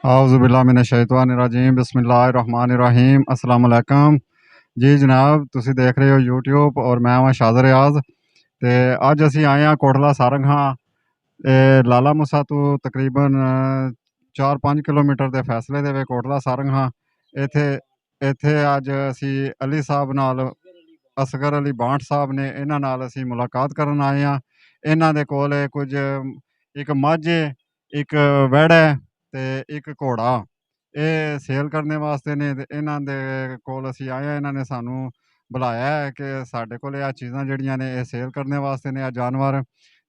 ਆਊਜ਼ੁबिल्लामिनश्शैतानिर्रजीम बिस्मिल्लाहिर्रहमानिर्रहीम अस्सलाम वालेकुम जी जनाब ਤੁਸੀਂ ਦੇਖ ਰਹੇ ਹੋ YouTube ਔਰ ਮੈਂ ਹਾਂ ਸ਼ਾਦਰ ਰਿਆਜ਼ ਤੇ ਅੱਜ ਅਸੀਂ ਆਏ ਹਾਂ ਕੋਟਲਾ ਸਾਰੰਗ ਹਾਂ ਇਹ ਲਾਲਾ ਮੁਸਾ ਤੋਂ ਤਕਰੀਬਨ 4-5 ਕਿਲੋਮੀਟਰ ਦੇ ਫਾਸਲੇ ਦੇ ਵਿੱਚ ਕੋਟਲਾ ਸਾਰੰਗ ਹਾਂ ਇੱਥੇ ਇੱਥੇ ਅੱਜ ਅਸੀਂ ਅਲੀ ਸਾਹਿਬ ਨਾਲ ਅਸਗਰ ਅਲੀ ਬਾਂਟ ਸਾਹਿਬ ਨੇ ਇਹਨਾਂ ਨਾਲ ਅਸੀਂ ਮੁਲਾਕਾਤ ਕਰਨ ਆਏ ਹਾਂ ਇਹਨਾਂ ਦੇ ਕੋਲ ਕੁਝ ਇੱਕ ਮੱਝ ਇੱਕ ਵਹਿੜਾ ਹੈ ਤੇ ਇੱਕ ਘੋੜਾ ਇਹ ਸੇਲ ਕਰਨੇ ਵਾਸਤੇ ਨੇ ਤੇ ਇਹਨਾਂ ਦੇ ਕੋਲ ਅਸੀਂ ਆਏ ਹਾਂ ਇਹਨਾਂ ਨੇ ਸਾਨੂੰ ਬੁਲਾਇਆ ਹੈ ਕਿ ਸਾਡੇ ਕੋਲ ਇਹ ਚੀਜ਼ਾਂ ਜਿਹੜੀਆਂ ਨੇ ਇਹ ਸੇਲ ਕਰਨੇ ਵਾਸਤੇ ਨੇ ਜਾਨਵਰ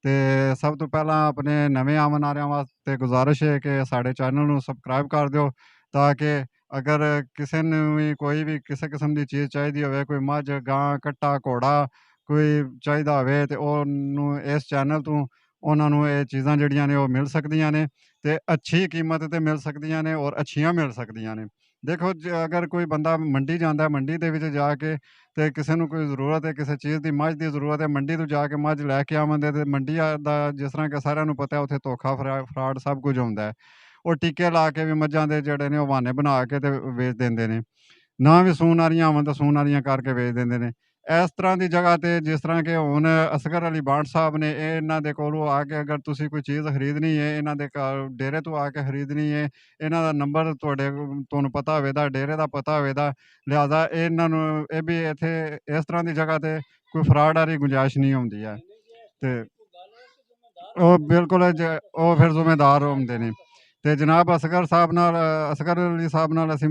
ਤੇ ਸਭ ਤੋਂ ਪਹਿਲਾਂ ਆਪਣੇ ਨਵੇਂ ਆਉਣ ਵਾਲਿਆਂ ਵਾਸਤੇ ਗੁਜ਼ਾਰਿਸ਼ ਹੈ ਕਿ ਸਾਡੇ ਚੈਨਲ ਨੂੰ ਸਬਸਕ੍ਰਾਈਬ ਕਰ ਦਿਓ ਤਾਂ ਕਿ ਅਗਰ ਕਿਸੇ ਨੂੰ ਵੀ ਕੋਈ ਵੀ ਕਿਸੇ ਕਿਸਮ ਦੀ ਚੀਜ਼ ਚਾਹੀਦੀ ਹੋਵੇ ਕੋਈ ਮੱਝ ਗਾਂ ਕੱਟਾ ਘੋੜਾ ਕੋਈ ਚਾਹੀਦਾ ਹੋਵੇ ਤੇ ਉਹਨੂੰ ਇਸ ਚੈਨਲ ਤੋਂ ਉਹਨਾਂ ਨੂੰ ਇਹ ਚੀਜ਼ਾਂ ਜਿਹੜੀਆਂ ਨੇ ਉਹ ਮਿਲ ਸਕਦੀਆਂ ਨੇ ਤੇ ਅੱਛੀ ਕੀਮਤ ਤੇ ਮਿਲ ਸਕਦੀਆਂ ਨੇ ਔਰ ਅੱਛੀਆਂ ਮਿਲ ਸਕਦੀਆਂ ਨੇ ਦੇਖੋ ਅਗਰ ਕੋਈ ਬੰਦਾ ਮੰਡੀ ਜਾਂਦਾ ਮੰਡੀ ਦੇ ਵਿੱਚ ਜਾ ਕੇ ਤੇ ਕਿਸੇ ਨੂੰ ਕੋਈ ਜ਼ਰੂਰਤ ਹੈ ਕਿਸੇ ਚੀਜ਼ ਦੀ ਮੱਝ ਦੀ ਜ਼ਰੂਰਤ ਹੈ ਮੰਡੀ ਤੋਂ ਜਾ ਕੇ ਮੱਝ ਲੈ ਕੇ ਆਵਾਂਗੇ ਤੇ ਮੰਡੀ ਦਾ ਜਿਸ ਤਰ੍ਹਾਂ ਕਿ ਸਾਰਿਆਂ ਨੂੰ ਪਤਾ ਉੱਥੇ ਧੋਖਾ ਫਰਾਡ ਸਭ ਕੁਝ ਹੁੰਦਾ ਹੈ ਉਹ ਟੀਕੇ ਲਾ ਕੇ ਵੀ ਮੱਝਾਂ ਦੇ ਜਿਹੜੇ ਨੇ ਉਹ ਬਹਾਨੇ ਬਣਾ ਕੇ ਤੇ ਵੇਚ ਦਿੰਦੇ ਨੇ ਨਾ ਵੀ ਸੂਣ ਵਾਲੀਆਂ ਹੋਣ ਤਾਂ ਸੂਣ ਵਾਲੀਆਂ ਕਰਕੇ ਵੇਚ ਦਿੰਦੇ ਨੇ ਇਸ ਤਰ੍ਹਾਂ ਦੀ ਜਗ੍ਹਾ ਤੇ ਜਿਸ ਤਰ੍ਹਾਂ ਕਿ ਹੁਣ ਅਸਗਰ ਅਲੀ ਬਾਂਟ ਸਾਹਿਬ ਨੇ ਇਹ ਇਹਨਾਂ ਦੇ ਕੋਲੋਂ ਆ ਕੇ ਅਗਰ ਤੁਸੀਂ ਕੋਈ ਚੀਜ਼ ਖਰੀਦਣੀ ਹੈ ਇਹਨਾਂ ਦੇ ਡੇਰੇ ਤੋਂ ਆ ਕੇ ਖਰੀਦਣੀ ਹੈ ਇਹਨਾਂ ਦਾ ਨੰਬਰ ਤੁਹਾਨੂੰ ਪਤਾ ਹੋਵੇ ਦਾ ਡੇਰੇ ਦਾ ਪਤਾ ਹੋਵੇ ਦਾ ਲਿਹਾਜ਼ਾ ਇਹਨਾਂ ਨੂੰ ਇਹ ਵੀ ਇੱਥੇ ਇਸ ਤਰ੍ਹਾਂ ਦੀ ਜਗ੍ਹਾ ਤੇ ਕੋਈ ਫਰਾਡ ਵਾਲੀ ਗੁੰਜਾਇਸ਼ ਨਹੀਂ ਹੁੰਦੀ ਹੈ ਤੇ ਉਹ ਬਿਲਕੁਲ ਉਹ ਫਿਰ ਜ਼ਿੰਮੇਦਾਰ ਹੁੰਦੇ ਨੇ ਤੇ ਜਨਾਬ ਅਸਗਰ ਅਲੀ ਸਾਹਿਬ ਨਾਲ ਅਸੀਂ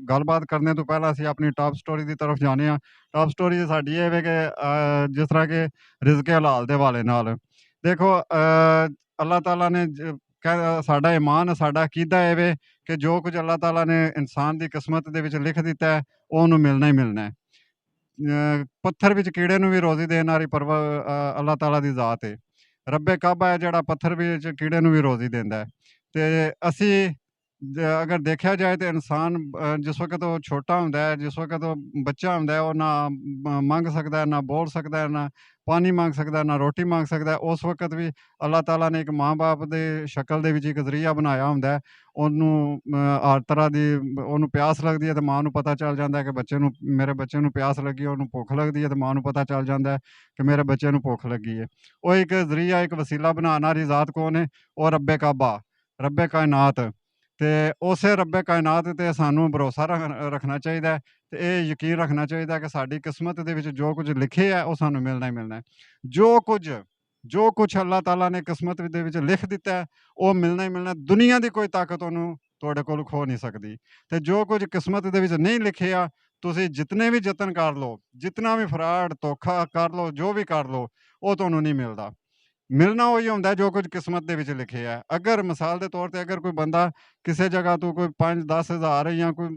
ਗੱਲਬਾਤ ਕਰਨੇ ਤੋਂ ਪਹਿਲਾਂ ਅਸੀਂ ਆਪਣੀ ਟਾਪ ਸਟੋਰੀ ਦੀ ਤਰਫ ਜਾਣੇ ਆ ਟਾਪ ਸਟੋਰੀ ਸਾਡੀ ਇਹ ਵੇ ਕਿ ਜਿਸ ਤਰ੍ਹਾਂ ਕਿ ਰਿਜ਼ਕ ਹਲਾਲ ਦੇ ਹਵਾਲੇ ਨਾਲ ਦੇਖੋ ਅੱਲਾਹ ਤਾਲਾ ਨੇ ਸਾਡਾ ਈਮਾਨ ਸਾਡਾ ਅਕੀਦਾ ਇਹ ਵੇ ਕਿ ਜੋ ਕੁਝ ਅੱਲਾਹ ਤਾਲਾ ਨੇ ਇਨਸਾਨ ਦੀ ਕਿਸਮਤ ਦੇ ਵਿੱਚ ਲਿਖ ਦਿੱਤਾ ਹੈ ਉਹ ਉਹਨੂੰ ਮਿਲਣਾ ਹੀ ਮਿਲਣਾ ਹੈ ਪੱਥਰ ਵਿੱਚ ਕੀੜੇ ਨੂੰ ਵੀ ਰੋਜ਼ੀ ਦੇਣ ਵਾਲੀ ਅੱਲਾਹ ਤਾਲਾ ਦੀ ਜ਼ਾਤ ਹੈ ਰੱਬੇ ਕਾਬਾ ਹੈ ਜਿਹੜਾ ਪੱਥਰ ਵਿੱਚ ਕੀੜੇ ਨੂੰ ਵੀ ਰੋਜ਼ੀ ਦਿੰਦਾ ਹੈ ਤੇ ਅਸੀਂ ਅਗਰ ਦੇਖਿਆ ਜਾਏ ਤਾਂ ਇਨਸਾਨ ਜਿਸ ਵਕਤ ਉਹ ਛੋਟਾ ਹੁੰਦਾ ਹੈ ਜਿਸ ਵਕਤ ਉਹ ਬੱਚਾ ਹੁੰਦਾ ਹੈ ਉਹ ਨਾ ਮੰਗ ਸਕਦਾ ਹੈ ਨਾ ਬੋਲ ਸਕਦਾ ਹੈ ਨਾ ਪਾਣੀ ਮੰਗ ਸਕਦਾ ਨਾ ਰੋਟੀ ਮੰਗ ਸਕਦਾ ਉਸ ਵਕਤ ਵੀ ਅੱਲਾਹ ਤਾਲਾ ਨੇ ਇੱਕ ਮਾਂ-ਬਾਪ ਦੇ ਸ਼ਕਲ ਦੇ ਵਿੱਚ ਇੱਕ ਜ਼ਰੀਆ ਬਣਾਇਆ ਹੁੰਦਾ ਹੈ ਉਹਨੂੰ ਹਰ ਤਰ੍ਹਾਂ ਦੀ ਉਹਨੂੰ ਪਿਆਸ ਲੱਗਦੀ ਹੈ ਤੇ ਮਾਂ ਨੂੰ ਪਤਾ ਚੱਲ ਜਾਂਦਾ ਹੈ ਕਿ ਮੇਰੇ ਬੱਚੇ ਨੂੰ ਪਿਆਸ ਲੱਗੀ ਹੈ ਉਹਨੂੰ ਭੁੱਖ ਲੱਗਦੀ ਹੈ ਤੇ ਮਾਂ ਨੂੰ ਪਤਾ ਚੱਲ ਜਾਂਦਾ ਹੈ ਕਿ ਮੇਰੇ ਬੱਚੇ ਨੂੰ ਭੁੱਖ ਲੱਗੀ ਹੈ ਉਹ ਇੱਕ ਜ਼ਰੀਆ ਇੱਕ ਵਸੀਲਾ ਬਣਾਉਣ ਵਾਲੀ ਜ਼ਾਤ ਕੌਣ ਹੈ ਉਹ ਰੱਬੇ ਕਾਬਾ ਰੱਬੇ ਕਾਇਨਾਤ ਤੇ ਉਸੇ ਰੱਬੇ ਕਾਇਨਾਤ ਤੇ ਸਾਨੂੰ ਭਰੋਸਾ ਰੱਖਣਾ ਚਾਹੀਦਾ ਹੈ ਤੇ ਇਹ ਯਕੀਨ ਰੱਖਣਾ ਚਾਹੀਦਾ ਕਿ ਸਾਡੀ ਕਿਸਮਤ ਦੇ ਵਿੱਚ ਜੋ ਕੁਝ ਲਿਖਿਆ ਹੈ ਉਹ ਸਾਨੂੰ ਮਿਲਣਾ ਹੀ ਮਿਲਣਾ ਹੈ ਜੋ ਕੁਝ ਅੱਲਾਹ ਤਾਲਾ ਨੇ ਕਿਸਮਤ ਦੇ ਵਿੱਚ ਲਿਖ ਦਿੱਤਾ ਹੈ ਉਹ ਮਿਲਣਾ ਹੀ ਮਿਲਣਾ ਦੁਨੀਆ ਦੀ ਕੋਈ ਤਾਕਤ ਉਹਨੂੰ ਤੁਹਾਡੇ ਕੋਲ ਖੋ ਨਹੀਂ ਸਕਦੀ ਤੇ ਜੋ ਕੁਝ ਕਿਸਮਤ ਦੇ ਵਿੱਚ ਨਹੀਂ ਲਿਖਿਆ ਤੁਸੀਂ ਜਿਤਨੇ ਵੀ ਯਤਨ ਕਰ ਲਓ ਜਿਤਨਾ ਵੀ ਫਰਾਡ ਧੋਖਾ ਕਰ ਲਓ ਜੋ ਵੀ ਕਰ ਲਓ ਉਹ ਤੁਹਾਨੂੰ ਨਹੀਂ ਮਿਲਦਾ ਮਿਲਣਾ ਉਹੀ ਹੁੰਦਾ ਜੋ ਕੁਝ ਕਿਸਮਤ ਦੇ ਵਿੱਚ ਲਿਖਿਆ ਹੈ ਅਗਰ ਮਿਸਾਲ ਦੇ ਤੌਰ ਤੇ ਅਗਰ ਕੋਈ ਬੰਦਾ ਕਿਸੇ ਜਗ੍ਹਾ ਤੋਂ ਕੋਈ 5-10 ਹਜ਼ਾਰ ਜਾਂ ਕੋਈ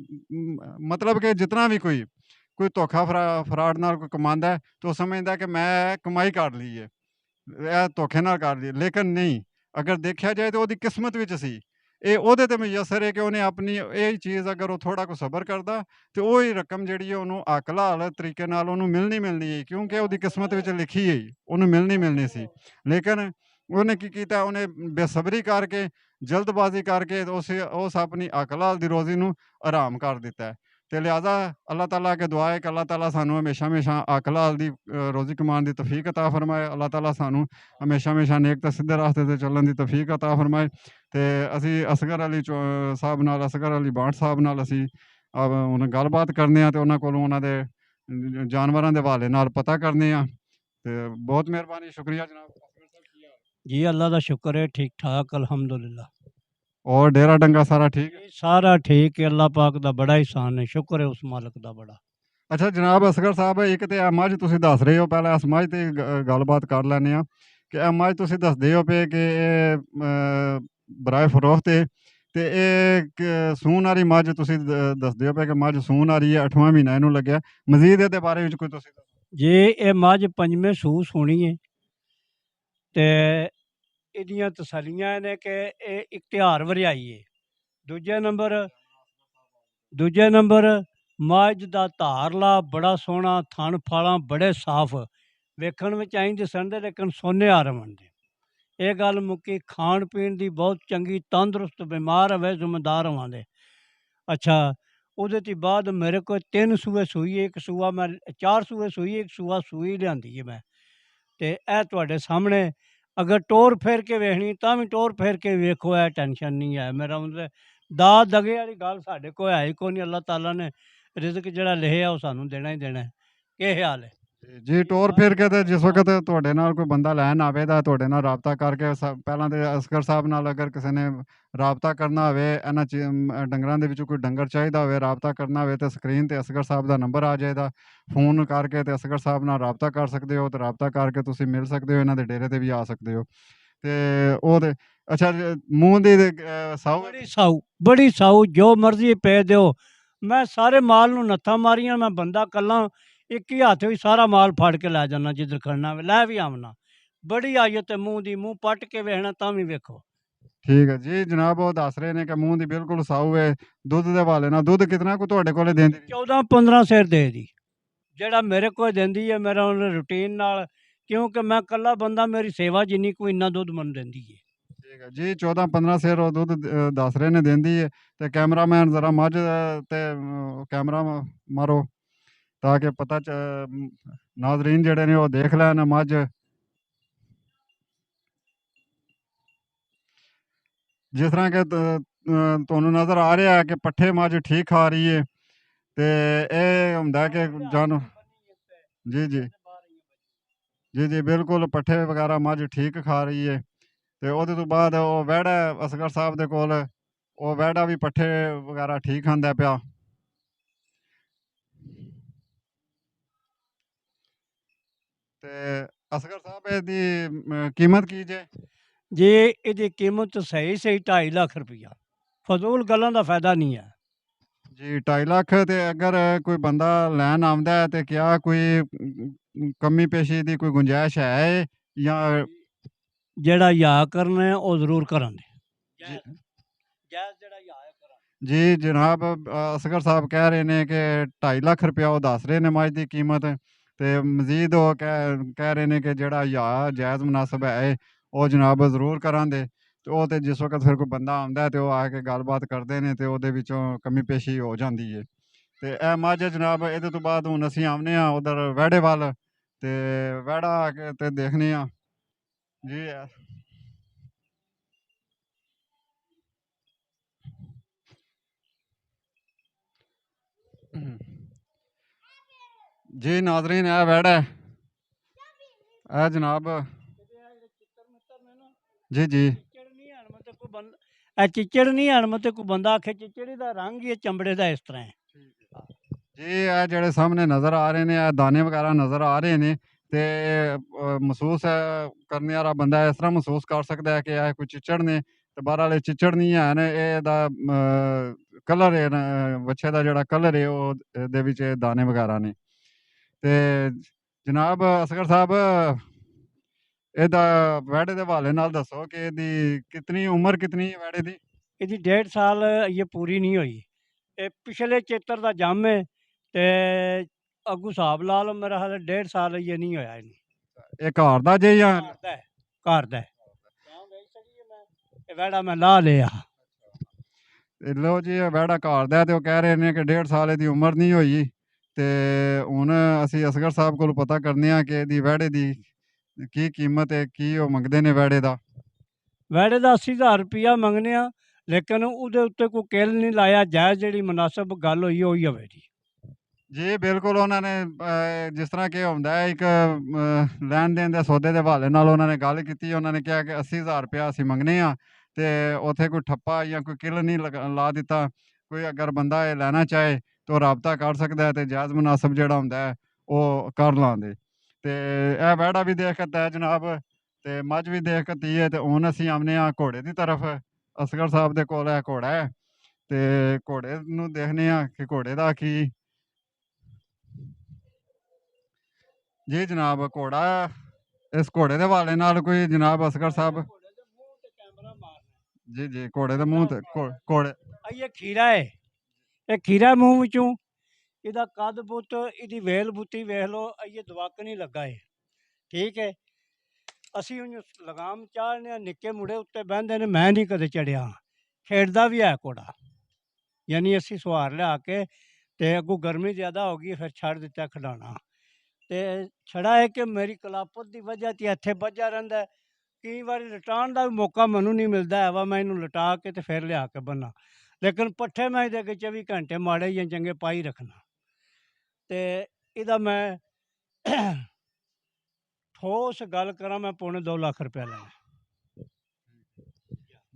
ਮਤਲਬ ਕਿ ਜਿਤਨਾ ਵੀ ਕੋਈ ਧੋਖਾ ਫਰਾਡ ਨਾਲ ਕੋਈ ਕਮਾਉਂਦਾ ਤਾਂ ਉਹ ਸਮਝਦਾ ਕਿ ਮੈਂ ਕਮਾਈ ਕਰ ਲਈ ਹੈ ਇਹ ਧੋਖੇ ਨਾਲ ਕਰ ਲਈ ਲੇਕਿਨ ਨਹੀਂ ਅਗਰ ਦੇਖਿਆ ਜਾਏ ਤਾਂ ਉਹਦੀ ਕਿਸਮਤ ਵਿੱਚ ਸੀ ਇਹ ਉਹਦੇ ਤੇ ਮੁਯੱਸਰ ਹੈ ਕਿ ਉਹਨੇ ਆਪਣੀ ਇਹ ਚੀਜ਼ ਅਗਰ ਉਹ ਥੋੜਾ ਕੁ ਸਬਰ ਕਰਦਾ ਤੇ ਉਹ ਹੀ ਰਕਮ ਜਿਹੜੀ ਉਹਨੂੰ ਹਲਾਲ ਤਰੀਕੇ ਨਾਲ ਉਹਨੂੰ ਮਿਲਣੀ ਹੈ ਕਿਉਂਕਿ ਉਹਦੀ ਕਿਸਮਤ ਵਿੱਚ ਲਿਖੀ ਹੈ ਉਹਨੂੰ ਮਿਲਣੀ ਸੀ ਲੇਕਿਨ ਉਹਨੇ ਕੀ ਕੀਤਾ ਉਹਨੇ ਬੇਸਬਰੀ ਕਰਕੇ ਜਲਦਬਾਜ਼ੀ ਕਰਕੇ ਉਸ ਆਪਣੀ ਹਲਾਲ ਦੀ ਰੋਜ਼ੀ ਨੂੰ ਆਰਾਮ ਕਰ ਦਿੱਤਾ ਤੇ ਲਿਹਾਜ਼ਾ ਅੱਲਾਹ ਤਾਲਾ ਅੱਗੇ ਦੁਆ ਹੈ ਕਿ ਅੱਲਾਹ ਤਾਲਾ ਸਾਨੂੰ ਹਮੇਸ਼ਾ ਹਲਾਲ ਦੀ ਰੋਜ਼ੀ ਕਮਾਉਣ ਦੀ ਤੌਫੀਕ ਅਤਾ ਫਰਮਾਏ ਅੱਲਾਹ ਤਾਲਾ ਸਾਨੂੰ ਹਮੇਸ਼ਾ ਨੇਕ ਤੇ ਸਿੱਧੇ ਰਾਸਤੇ ਤੇ ਚੱਲਣ ਦੀ ਤੌਫੀਕ ਅਤਾ ਫਰਮਾਏ ਤੇ ਅਸੀਂ ਅਸਗਰ ਅਲੀ ਸਾਹਿਬ ਨਾਲ ਅਸਗਰ ਅਲੀ ਬਾਂਟ ਸਾਹਿਬ ਨਾਲ ਅਸੀਂ ਹੁਣ ਗੱਲਬਾਤ ਕਰਨੇ ਆ ਤੇ ਉਹਨਾਂ ਕੋਲੋਂ ਉਹਨਾਂ ਦੇ ਜਾਨਵਰਾਂ ਦੇ ਹਵਾਲੇ ਨਾਲ ਪਤਾ ਕਰਨੇ ਆ ਤੇ ਬਹੁਤ ਮਿਹਰਬਾਨੀ ਸ਼ੁਕਰੀਆ ਜਨਾਬ जी अल्लाह का शुक्र है ठीक ठाक अल्हम्दुलिल्लाह और डेरा डंगा सारा ठीक है सारा ठीक है अल्लाह पाक का बड़ा एहसान है शुक्र है उस मालिक का बड़ा ਅੱਛਾ ਜਨਾਬ ਅਸਗਰ ਸਾਹਿਬ ਇੱਕ ਤੇ ਇਹ ਮੱਝ ਤੁਸੀਂ ਦੱਸ ਰਹੇ ਹੋ ਪਹਿਲਾਂ ਇਸ ਮੱਝ ਤੇ ਗੱਲਬਾਤ ਕਰ ਲੈਂਦੇ ਆ ਕਿ ਇਹ ਮੱਝ ਤੁਸੀਂ ਦੱਸਦੇ ਹੋ ਪਏ ਕਿ ਇਹ ਬਰਾਏ ਫਰੋਖਤ ਹੈ ਤੇ ਇਹ ਸੂਣ ਵਾਲੀ ਮੱਝ ਤੁਸੀਂ ਦੱਸਦੇ ਹੋ ਪਏ ਕਿ ਮੱਝ ਸੂਣ ਵਾਲੀ ਹੈ 8ਵਾਂ ਮਹੀਨਾ ਇਹਨੂੰ ਲੱਗਿਆ ਮਜ਼ੀਦ ਇਹਦੇ ਬਾਰੇ ਵਿੱਚ ਕੋਈ ਤੁਸੀਂ ਜੇ ਇਹ ਮੱਝ 5ਵੇਂ ਸੂਹ ਸੋਣੀ ਹੈ ਤੇ ਇਹਦੀਆਂ ਤਸੱਲੀਆਂ ਨੇ ਕਿ ਇਹ ਇਖਤਿਆਰ ਵਰਿਆਈ ਹੈ ਦੂਜੇ ਨੰਬਰ ਮੱਝ ਦਾ ਧਾਰਲਾ ਬੜਾ ਸੋਹਣਾ ਥਣ ਫਾਲਾਂ ਬੜੇ ਸਾਫ਼ ਵੇਖਣ ਵਿੱਚ ਆਈ ਦਿਸਣ ਦੇ ਲੇਕਿਨ ਸੋਨੇ ਆ ਰਮਨ ਦੇ ਇਹ ਗੱਲ ਮੁੱਕੀ। ਖਾਣ ਪੀਣ ਦੀ ਬਹੁਤ ਚੰਗੀ, ਤੰਦਰੁਸਤ, ਬਿਮਾਰ ਹੋਵੇ ਜ਼ਿੰਮੇਦਾਰ ਹੋਵਾਂਗੇ। ਅੱਛਾ, ਉਹਦੇ ਤੋਂ ਬਾਅਦ ਮੇਰੇ ਕੋਲ 3 ਸੂਏ ਸੂਈ ਹੈ, ਇੱਕ ਸੂਆ ਮੈਂ 4 ਸੂਏ ਸੂਈ, ਇੱਕ ਸੂਆ ਸੂਈ ਲਿਆਂਦੀ ਹੈ ਮੈਂ। ਤੇ ਇਹ ਤੁਹਾਡੇ ਸਾਹਮਣੇ, ਅਗਰ ਟੋਰ ਫੇਰ ਕੇ ਵੇਖਣੀ ਤਾਂ ਵੀ ਟੋਰ ਫੇਰ ਕੇ ਵੇਖੋ, ਇਹ ਟੈਨਸ਼ਨ ਨਹੀਂ ਹੈ। ਮੇਰਾ ਮਤਲਬ ਦਾਅ ਦਗੇ ਵਾਲੀ ਗੱਲ ਸਾਡੇ ਕੋਲ ਹੈ ਹੀ ਕੋਈ ਨਹੀਂ। ਅੱਲਾਹ ਤਾਲਾ ਨੇ ਰਿਜ਼ਕ ਜਿਹੜਾ ਲਿਖਿਆ ਉਹ ਸਾਨੂੰ ਦੇਣਾ ਹੀ ਦੇਣਾ ਹੈ। ਕੀ ਖਿਆਲ ਹੈ? ਜੀ ਇਹ ਟੋਰ ਫਿਰ ਸਾਰੇ ਕੇ ਤੇ ਜਿਸ ਹਾਂ, ਵਕਤ ਤੁਹਾਡੇ ਨਾਲ ਕੋਈ ਬੰਦਾ ਲੈਣ ਆਵੇ ਤਾਂ ਤੁਹਾਡੇ ਨਾਲ ਰਾਬਤਾ ਕਰਕੇ ਪਹਿਲਾਂ ਤੇ ਅਸਗਰ ਸਾਹਿਬ ਨਾਲ ਅਗਰ ਕਿਸੇ ਨੇ ਰਾਬਤਾ ਕਰਨਾ ਹੋਵੇ, ਇਹਨਾਂ ਡੰਗਰਾਂ ਦੇ ਵਿੱਚੋਂ ਕੋਈ ਡੰਗਰ ਚਾਹੀਦਾ ਹੋਵੇ, ਰਾਬਤਾ ਕਰਨਾ ਹੋਵੇ, ਤੇ ਸਕਰੀਨ ਤੇ ਅਸਗਰ ਸਾਹਿਬ ਦਾ ਨੰਬਰ ਆ ਜਾਏਗਾ। ਫੋਨ ਕਰਕੇ ਤੇ ਅਸਗਰ ਸਾਹਿਬ ਨਾਲ ਰਾਬਤਾ ਕਰ ਸਕਦੇ ਹੋ, ਤੇ ਰਾਬਤਾ ਕਰਕੇ ਤੁਸੀਂ ਮਿਲ ਸਕਦੇ ਹੋ, ਇਹਨਾਂ ਦੇ ਡੇਰੇ ਤੇ ਵੀ ਆ ਸਕਦੇ ਹੋ। ਤੇ ਉਹ ਤੇ ਅੱਛਾ ਮੂੰਹ ਦੀ ਸਾਊ ਬੜੀ ਸਾਊ, ਜੋ ਮਰਜ਼ੀ ਪੈ ਦਿਓ। ਮੈਂ ਸਾਰੇ ਮਾਲ ਨੂੰ ਨੱਥਾਂ ਮਾਰੀਆਂ, ਮੈਂ ਬੰਦਾ ਕੱਲਾ ਇੱਕ ਹੀ ਹੱਥ ਵਿੱਚ ਸਾਰਾ ਮਾਲ ਫੜ ਕੇ ਲੈ ਜਾਣਾ, ਜਿੱਧਰ ਖੜਨਾ ਲੈ ਵੀ ਆਵਣਾ। ਬੜੀ ਆਈ ਤੇ ਮੂੰਹ ਦੀ, ਮੂੰਹ ਪੱਟ ਕੇ ਵੇਖਣਾ ਤਾਂ ਵੀ ਵੇਖੋ। ਠੀਕ ਹੈ ਜੀ ਜਨਾਬ, ਉਹ ਦੱਸ ਰਹੇ ਨੇ ਕਿ ਮੂੰਹ ਦੀ ਬਿਲਕੁਲ ਸਾਊ ਹੈ। ਦੁੱਧ ਦੇ ਹਵਾਲੇ ਨਾਲ ਦੁੱਧ ਕਿਤਨਾ ਕੁ ਤੁਹਾਡੇ ਕੋਲੇ ਦਿੰਦੀ? 14-15 ਸਿਰ ਦੇ ਦੀ, ਜਿਹੜਾ ਮੇਰੇ ਕੋਲ ਦਿੰਦੀ ਹੈ ਮੇਰਾ ਉਹਨੇ ਰੂਟੀਨ ਨਾਲ, ਕਿਉਂਕਿ ਮੈਂ ਕੱਲਾ ਬੰਦਾ, ਮੇਰੀ ਸੇਵਾ ਜਿੰਨੀ ਕੋਈ ਇੰਨਾ ਦੁੱਧ ਮੈਨੂੰ ਦਿੰਦੀ ਹੈ। ਠੀਕ ਹੈ ਜੀ, 14-15 ਸਿਰ ਉਹ ਦੁੱਧ ਦੱਸ ਰਹੇ ਨੇ ਦਿੰਦੀ ਹੈ। ਤੇ ਕੈਮਰਾਮੈਨ ਜ਼ਰਾ ਮੱਝ ਤੇ ਕੈਮਰਾ ਮਾਰੋ ਤਾਂ ਕਿ ਪਤਾ ਨਾਜ਼ਰੀਨ ਜਿਹੜੇ ਨੇ ਉਹ ਦੇਖ ਲੈਣ ਮੱਝ। ਜਿਸ ਤਰ੍ਹਾਂ ਕਿ ਤੁਹਾਨੂੰ ਨਜ਼ਰ ਆ ਰਿਹਾ ਹੈ ਕਿ ਪੱਠੇ ਮੱਝ ਠੀਕ ਖਾ ਰਹੀ ਹੈ, ਤੇ ਇਹ ਹੁੰਦਾ ਕਿ ਜਾਨ ਜੀ ਜੀ ਜੀ ਜੀ ਬਿਲਕੁਲ ਪੱਠੇ ਵਗੈਰਾ ਮੱਝ ਠੀਕ ਖਾ ਰਹੀ ਹੈ। ਤੇ ਉਹਦੇ ਤੋਂ ਬਾਅਦ ਉਹ ਵਿਹੜਾ ਹੈ ਅਸਗਰ ਸਾਹਿਬ ਦੇ ਕੋਲ, ਉਹ ਵਿਹੜਾ ਵੀ ਪੱਠੇ ਵਗੈਰਾ ਠੀਕ ਖਾਂਦਾ ਪਿਆ। ਤੇ ਅਸਗਰ ਸਾਹਿਬ ਇਹਦੀ ਕੀਮਤ ਕੀ ਜੇ? ਜੇ ਇਹਦੀ ਕੀਮਤ ਸਹੀ 2.5 ਲੱਖ ਰੁਪਈਆ, ਫਜ਼ੂਲ ਗੱਲਾਂ ਦਾ ਫਾਇਦਾ ਨਹੀਂ ਹੈ। ਜੀ 2.5 ਲੱਖ। ਤੇ ਅਗਰ ਕੋਈ ਬੰਦਾ ਲੈਣ ਆਉਂਦਾ ਹੈ ਤੇ ਕਿਆ ਕੋਈ ਕਮੀ ਪੇਸ਼ੀ ਦੀ ਕੋਈ ਗੁੰਜਾਇਸ਼ ਹੈ ਜਾਂ? ਜਿਹੜਾ ਯਾ ਕਰਨਾ ਹੈ ਉਹ ਜ਼ਰੂਰ ਕਰਾਂਗੇ। ਜੀ ਜਾਇਜ਼ ਜਿਹੜਾ ਯਾ ਹੈ ਕਰਾਂਗੇ। ਜੀ ਜਨਾਬ, ਅਸਗਰ ਸਾਹਿਬ ਕਹਿ ਰਹੇ ਨੇ ਕਿ 2.5 ਲੱਖ ਰੁਪਇਆ ਉਹ ਦੱਸ ਰਹੇ ਨੇ ਮੱਝ ਦੀ ਕੀਮਤ। ਤੇ ਮਜ਼ੀਦ ਉਹ ਕਹਿ ਰਹੇ ਨੇ ਕਿ ਜਿਹੜਾ ਯਾ ਜਾਇਜ਼ ਮੁਨਾਸਬ ਹੈ ਉਹ ਜਨਾਬ ਜ਼ਰੂਰ ਕਰਾਂਗੇ। ਤੇ ਉਹ ਤੇ ਜਿਸ ਵਕਤ ਫਿਰ ਕੋਈ ਬੰਦਾ ਆਉਂਦਾ ਹੈ ਤੇ ਉਹ ਆ ਕੇ ਗੱਲਬਾਤ ਕਰਦੇ ਨੇ ਤੇ ਉਹਦੇ ਵਿੱਚੋਂ ਕਮੀ ਪੇਸ਼ੀ ਹੋ ਜਾਂਦੀ ਹੈ। ਤੇ ਇਹ ਮੱਝ ਜਨਾਬ, ਇਹਦੇ ਤੋਂ ਬਾਅਦ ਹੁਣ ਅਸੀਂ ਆਉਂਦੇ ਹਾਂ ਉਧਰ ਵਿਹੜੇ ਵੱਲ, ਤੇ ਵਿਹੜਾ ਆ ਕੇ ਤੇ ਦੇਖਦੇ ਹਾਂ ਜੀ। ਜੀ ਨਾਜ਼ਰੀਨ, ਇਹ ਵਿਹੜਾ ਹੈ, ਇਹ ਜਨਾਬ। ਜੀ ਜੀ ਇਹ ਚਿੱਚੜ ਨਹੀਂ ਹਨ, ਮਤੇ ਕੋਈ ਬੰਦਾ ਆਖੇ ਚਿੱਚੜੀ ਦਾ ਰੰਗ ਹੀ ਚੰਬੜੇ ਦਾ ਇਸ ਤਰ੍ਹਾਂ ਹੈ। ਜੀ ਇਹ ਜਿਹੜੇ ਸਾਹਮਣੇ ਨਜ਼ਰ ਆ ਰਹੇ ਨੇ, ਇਹ ਦਾਣੇ ਵਗੈਰਾ ਨਜ਼ਰ ਆ ਰਹੇ ਨੇ। ਤੇ ਮਹਿਸੂਸ ਕਰਨੇ ਵਾਲਾ ਬੰਦਾ ਇਸ ਤਰ੍ਹਾਂ ਮਹਿਸੂਸ ਕਰ ਸਕਦਾ ਹੈ ਕਿ ਇਹ ਕੋਈ ਚਿੱਚੜ ਨੇ, ਤੇ ਬਾਹਰ ਵਾਲੇ ਚਿੱਚੜ ਨਹੀਂ ਹਨ। ਇਹਦਾ ਕਲਰ ਹੈ, ਵੱਛੇ ਦਾ ਜਿਹੜਾ ਕਲਰ ਹੈ ਉਹ ਦੇ ਵਿੱਚ ਦਾਣੇ ਵਗੈਰਾ ਨੇ। ਤੇ ਜਨਾਬ ਅਸਗਰ ਸਾਹਿਬ, ਇਹਦਾ ਵਿਹੜੇ ਦੇ ਹਵਾਲੇ ਨਾਲ ਦੱਸੋ ਕਿ ਇਹਦੀ ਕਿਤਨੀ ਉਮਰ ਕਿਤਨੀ ਹੈ ਵਿਹੜੇ ਦੀ? ਇਹਦੀ 1.5 ਸਾਲ ਇਹ ਪੂਰੀ ਨਹੀਂ ਹੋਈ। ਇਹ ਪਿਛਲੇ ਚੇਤਰ ਦਾ ਜੰਮ ਹੈ, ਤੇ ਅੱਗੂ ਹਿਸਾਬ ਲਾ ਲਓ, ਮੇਰਾ ਹਾਲੇ 1.5 ਸਾਲ ਇਹ ਨਹੀਂ ਹੋਇਆ ਇਹਨੂੰ। ਇਹ ਘਰ ਦਾ ਜੇ ਜਾਂ? ਘਰ ਦਾ ਹੈ, ਘਰ ਦਾ ਹੈ। ਇਹ ਵਿਹੜਾ ਮੈਂ ਲਾ ਲਿਆ। ਲੋ ਜੀ, ਇਹ ਵਿਹੜਾ ਘਰ ਦਾ ਤੇ ਉਹ ਕਹਿ ਰਹੇ ਨੇ ਕਿ 1.5 ਸਾਲ ਦੀ ਉਮਰ ਨਹੀਂ ਹੋਈ। ਤੇ ਹੁਣ ਅਸੀਂ ਅਸਗਰ ਸਾਹਿਬ ਕੋਲ ਪਤਾ ਕਰਨੇ ਆ ਕਿ ਇਹਦੀ ਵਿਹੜੇ ਦੀ ਕੀ ਕੀਮਤ ਹੈ, ਕੀ ਉਹ ਮੰਗਦੇ ਨੇ ਵਿਹੜੇ ਦਾ। ਵਿਹੜੇ ਦਾ 80,000 ਰੁਪਈਆ ਮੰਗਨੇ ਆ, ਲੇਕਿਨ ਉਹਦੇ ਉੱਤੇ ਕੋਈ ਕਿੱਲ ਨਹੀਂ ਲਾਇਆ। ਜਾਇਜ਼ ਜਿਹੜੀ ਮੁਨਾਸਬ ਗੱਲ ਹੋਈ ਉਹੀ ਹੋਵੇ ਜੀ। ਜੀ ਬਿਲਕੁਲ, ਉਹਨਾਂ ਨੇ ਜਿਸ ਤਰ੍ਹਾਂ ਕਿ ਹੁੰਦਾ ਹੈ ਇੱਕ ਲੈਣ ਦੇਣ ਦੇ ਸੌਦੇ ਦੇ ਹਵਾਲੇ ਨਾਲ ਉਹਨਾਂ ਨੇ ਗੱਲ ਕੀਤੀ। ਉਹਨਾਂ ਨੇ ਕਿਹਾ ਕਿ 80,000 ਰੁਪਇਆ ਅਸੀਂ ਮੰਗਨੇ ਆ, ਤੇ ਉੱਥੇ ਕੋਈ ਠੱਪਾ ਜਾਂ ਕੋਈ ਕਿੱਲ ਨਹੀਂ ਲਾ ਦਿੱਤਾ। ਕੋਈ ਅਗਰ ਬੰਦਾ ਇਹ ਲੈਣਾ ਚਾਹੇ ਤਾਂ ਉਹ ਰਾਬਤਾ ਕਰ ਸਕਦਾ ਹੈ, ਤੇ ਜਾਇਜ਼ ਮੁਨਾਸਬ ਜਿਹੜਾ ਹੁੰਦਾ ਹੈ ਉਹ ਕਰ ਲਾਂਦੇ। ਤੇ ਇਹ ਵਿਹੜਾ ਵੀ ਦੇਖ ਕੇ ਤੈ ਜਨਾਬ, ਤੇ ਮੱਝ ਵੀ ਦੇਖ ਕੇ ਤੀ ਹੈ। ਤੇ ਹੁਣ ਅਸੀਂ ਆਉਂਦੇ ਹਾਂ ਘੋੜੇ ਦੀ ਤਰਫ। ਅਸਗਰ ਸਾਹਿਬ ਦੇ ਕੋਲ ਇਹ ਘੋੜਾ ਹੈ, ਤੇ ਘੋੜੇ ਨੂੰ ਦੇਖਦੇ ਹਾਂ ਕਿ ਘੋੜੇ ਦਾ ਕੀ। ਜੀ ਜਨਾਬ, ਘੋੜਾ, ਇਸ ਘੋੜੇ ਦੇ ਹਵਾਲੇ ਨਾਲ ਕੋਈ ਜਨਾਬ ਅਸਗਰ ਸਾਹਿਬ? ਜੀ ਜੀ, ਘੋੜੇ ਦੇ ਮੂੰਹ ਤੇ ਘੋੜੇ ਇਹ ਖੀਰਾ ਹੈ, ਇਹ ਖੀਰਾ ਮੂੰਹ ਵਿੱਚੋਂ। ਇਹਦਾ ਕੱਦ ਬੁੱਤ, ਇਹਦੀ ਵੇਲ ਬੁੱਤੀ ਵੇਖ ਲਓ, ਇਹ ਦਵਕ ਨਹੀਂ ਲੱਗਾ ਹੈ। ਠੀਕ ਹੈ, ਅਸੀਂ ਉਹਨੂੰ ਲਗਾਮ ਚਾੜ੍ਹਨੇ ਆ, ਨਿੱਕੇ ਮੁੰਡੇ ਉੱਤੇ ਬਹਿੰਦੇ ਨੇ, ਮੈਂ ਨਹੀਂ ਕਦੇ ਚੜ੍ਹਿਆ। ਖੇਡਦਾ ਵੀ ਹੈ ਘੋੜਾ, ਯਾਨੀ ਅਸੀਂ ਸਵਾਰ ਲਿਆ ਕੇ ਤੇ ਅੱਗੋਂ ਗਰਮੀ ਜ਼ਿਆਦਾ ਹੋ ਗਈ, ਫਿਰ ਛੱਡ ਦਿੱਤਾ ਖਿਡਾਉਣਾ। ਤੇ ਛੜਾ ਹੈ ਕਿ ਮੇਰੀ ਕਲਾਪਤ ਦੀ ਵਜ੍ਹਾ ਤੇ ਇੱਥੇ ਵੱਜਾ ਰਹਿੰਦਾ ਹੈ। ਕਈ ਵਾਰੀ ਲਟਾਉਣ ਦਾ ਵੀ ਮੌਕਾ ਮੈਨੂੰ ਨਹੀਂ ਮਿਲਦਾ ਹੈ ਵਾ, ਮੈਂ ਇਹਨੂੰ ਲਟਾ ਕੇ ਤੇ ਫਿਰ ਲਿਆ ਕੇ ਬੰਨਾਂ। ਲੇਕਿਨ ਪੱਠੇ ਮੈਂ ਇਹਦੇ ਅੱਗੇ 24 ਘੰਟੇ ਮਾੜੇ ਜਾਂ ਚੰਗੇ ਪਾਈ ਰੱਖਣਾ। ਤੇ ਇਹਦਾ ਮੈਂ ਠੋਸ ਗੱਲ ਕਰਾਂ, ਮੈਂ ਪੌਣੇ 2 ਲੱਖ ਰੁਪਇਆ ਲੈਣਾ।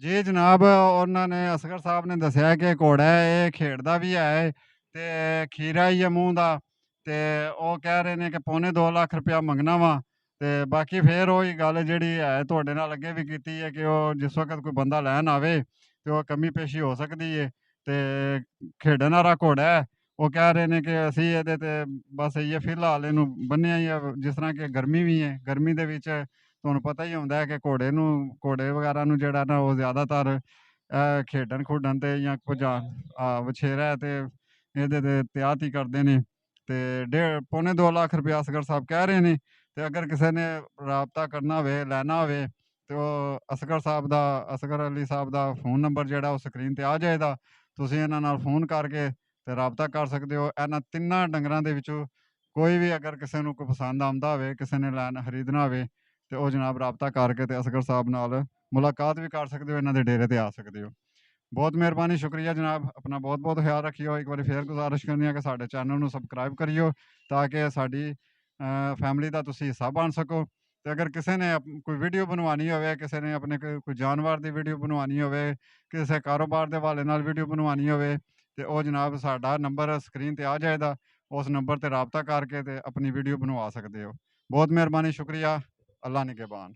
ਜੀ ਜਨਾਬ, ਉਹਨਾਂ ਨੇ ਅਸਗਰ ਸਾਹਿਬ ਨੇ ਦੱਸਿਆ ਕਿ ਘੋੜਾ ਹੈ, ਇਹ ਖੇਡਦਾ ਵੀ ਹੈ ਤੇ ਖੀਰਾ ਹੀ ਹੈ ਮੂੰਹ ਦਾ। ਤੇ ਉਹ ਕਹਿ ਰਹੇ ਨੇ ਕਿ ਪੌਣੇ 2 ਲੱਖ ਰੁਪਇਆ ਮੰਗਣਾ ਵਾ। ਤੇ ਬਾਕੀ ਫਿਰ ਉਹੀ ਗੱਲ ਜਿਹੜੀ ਹੈ ਤੁਹਾਡੇ ਨਾਲ ਅੱਗੇ ਵੀ ਕੀਤੀ ਹੈ ਕਿ ਉਹ ਜਿਸ ਵਕਤ ਕੋਈ ਬੰਦਾ ਲੈਣ ਆਵੇ ਤੇ ਉਹ ਕਮੀ ਪੇਸ਼ੀ ਹੋ ਸਕਦੀ ਹੈ। ਤੇ ਖੇਡਣ ਵਾਲਾ ਘੋੜਾ ਹੈ, ਉਹ ਕਹਿ ਰਹੇ ਨੇ ਕਿ ਅਸੀਂ ਇਹਦੇ ਤੇ ਬਸ ਇਹ ਫਿਲਹਾਲ ਇਹਨੂੰ ਬੰਨਿਆ ਹੀ ਆ, ਜਿਸ ਤਰ੍ਹਾਂ ਕਿ ਗਰਮੀ ਵੀ ਹੈ, ਗਰਮੀ ਦੇ ਵਿੱਚ ਤੁਹਾਨੂੰ ਪਤਾ ਹੀ ਹੁੰਦਾ ਹੈ ਕਿ ਘੋੜੇ ਵਗੈਰਾ ਨੂੰ ਜਿਹੜਾ ਨਾ ਉਹ ਜ਼ਿਆਦਾਤਰ ਖੇਡਣ ਖੁੱਡਣ ਤੇ ਜਾਂ ਕੁਝ ਵਛੇਰਾ ਹੈ ਤੇ ਇਹਦੇ ਤੇ ਤਿਆਤ ਹੀ ਕਰਦੇ ਨੇ। ਤੇ ਪੌਣੇ 2 ਲੱਖ ਰੁਪਇਆ ਅਸਗਰ ਸਾਹਿਬ ਕਹਿ ਰਹੇ ਨੇ। ਤੇ ਅਗਰ ਕਿਸੇ ਨੇ ਰਾਬਤਾ ਕਰਨਾ ਹੋਵੇ, ਲੈਣਾ ਹੋਵੇ, ਤੇ ਉਹ ਅਸਗਰ ਅਲੀ ਸਾਹਿਬ ਦਾ ਫ਼ੋਨ ਨੰਬਰ ਜਿਹੜਾ ਉਹ ਸਕਰੀਨ ਤੇ ਆ ਜਾਏਗਾ। ਤੁਸੀਂ ਇਹਨਾਂ ਨਾਲ ਫ਼ੋਨ ਕਰਕੇ ਤੇ ਰਾਬਤਾ ਕਰ ਸਕਦੇ ਹੋ। ਇਹਨਾਂ ਤਿੰਨਾਂ ਡੰਗਰਾਂ ਦੇ ਵਿੱਚੋਂ ਕੋਈ ਵੀ ਅਗਰ ਕਿਸੇ ਨੂੰ ਕੋਈ ਪਸੰਦ ਆਉਂਦਾ ਹੋਵੇ, ਕਿਸੇ ਨੇ ਖਰੀਦਣਾ ਹੋਵੇ, ਤੇ ਉਹ ਜਨਾਬ ਰਾਬਤਾ ਕਰਕੇ ਤੇ ਅਸਗਰ ਸਾਹਿਬ ਨਾਲ ਮੁਲਾਕਾਤ ਵੀ ਕਰ ਸਕਦੇ ਹੋ, ਇਹਨਾਂ ਦੇ ਡੇਰੇ ਤੇ ਆ ਸਕਦੇ ਹੋ। ਬਹੁਤ ਮਿਹਰਬਾਨੀ, ਸ਼ੁਕਰੀਆ ਜਨਾਬ। ਆਪਣਾ ਬਹੁਤ ਬਹੁਤ ਖਿਆਲ ਰੱਖਿਓ। ਇੱਕ ਵਾਰੀ ਫੇਰ ਗੁਜ਼ਾਰਿਸ਼ ਕਰਨੀ ਹੈ ਕਿ ਸਾਡੇ ਚੈਨਲ ਨੂੰ ਸਬਸਕ੍ਰਾਈਬ ਕਰਿਓ ਤਾਂ ਕਿ ਸਾਡੀ ਫੈਮਿਲੀ ਦਾ ਤੁਸੀਂ ਹਿੱਸਾ ਬਣ ਸਕੋ। ਤੇ ਅਗਰ ਕਿਸੇ ਨੇ ਕੋਈ ਵੀਡੀਓ ਬਣਵਾਉਣੀ ਹੋਵੇ, ਕਿਸੇ ਨੇ ਆਪਣੇ ਕੋਈ ਜਾਨਵਰ ਦੀ ਵੀਡੀਓ ਬਣਵਾਉਣੀ ਹੋਵੇ, ਕਿਸੇ ਕਾਰੋਬਾਰ ਦੇ ਹਵਾਲੇ ਨਾਲ ਵੀਡੀਓ ਬਣਵਾਉਣੀ ਹੋਵੇ, ਤੇ ਉਹ ਜਨਾਬ ਸਾਡਾ ਨੰਬਰ ਸਕਰੀਨ ਤੇ ਆ ਜਾਏਗਾ। ਉਸ ਨੰਬਰ ਤੇ ਰਾਬਤਾ ਕਰਕੇ ਤੇ ਆਪਣੀ ਵੀਡੀਓ ਬਣਵਾ ਸਕਦੇ ਹੋ। ਬਹੁਤ ਮਿਹਰਬਾਨੀ, ਸ਼ੁਕਰੀਆ। ਅੱਲਾ ਨਿਗਹਿਬਾਨ।